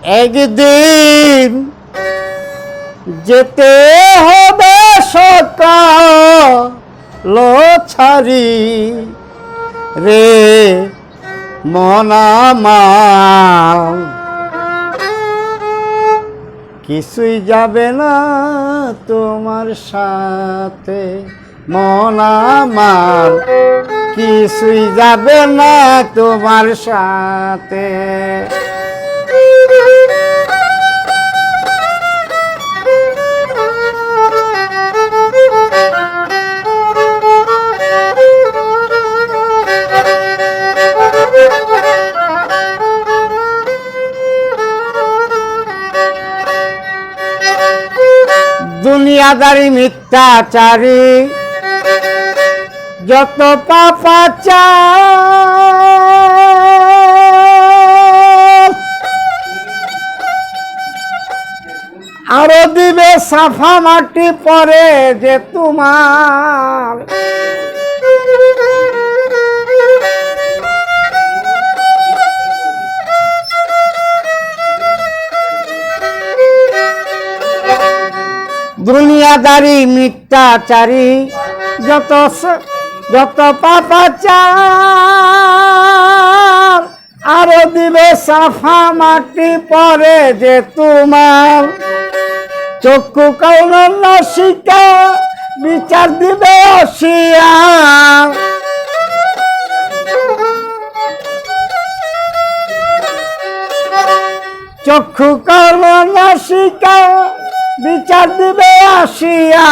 একদিন যেতে হবে সকাল ছাড়ি রে মন আমার, কিছুই যাবে না তোমার সাথে মন আমার, কিছুই যাবে না তোমার সাথে। দুনিয়াদারি মিথ্যাচারী যত পাপাচার, আরো দিবে সাফা মাটি পরে যে তোমার, দুনিয়াদারি মিথ্যাচারী যত পাপাচার, আরো দিবে সাফা মাটি পরে যে তোমার, চক্ষু কান নাসিকা বিচার দিবে আসিয়া, চক্ষু কান নাসিকা বিচার দিবে আসিয়া,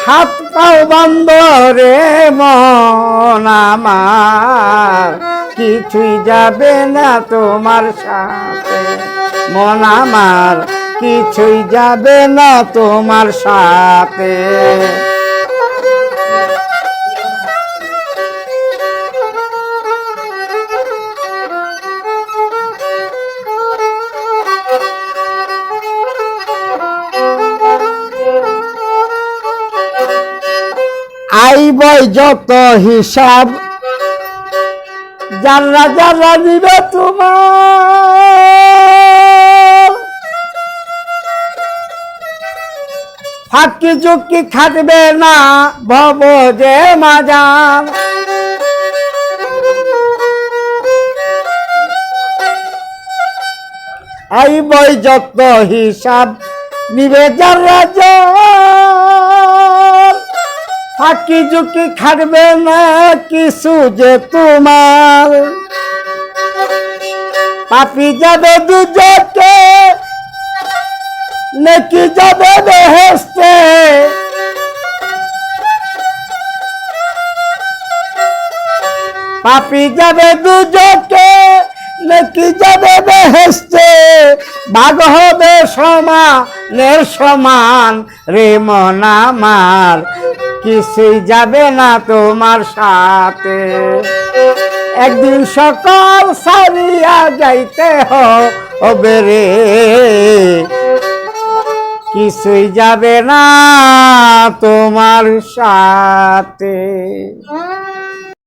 হাত পাও বন্ধ রে মন আমার, কিছুই যাবে না তোমার সাথে মন আমার, কিছুই যাবে না তোমার সাথে। আইবই যত হিসাব যারা যারা দিবে তোমার, ফাঁকি চুক্তি খাটবে না ভব যে মাজার, আইবই যত হিসাব নিবে যারা ফাঁকি ঝুঁকি খাটবে না কিছু যে তোমার, পাপি যাবে দুজকে নেকি যাবে বেহেশতে, পাপি যাবে দুজকে নেকি যাবে বেহেশতে, ভাগ হবে সমানের সমান রে মন আমার, কিছুই যাবে না তোমার সাথে, একদিন সকল সারিয়া যাইতে হবে রে, কিছুই যাবে না তোমার সাথে।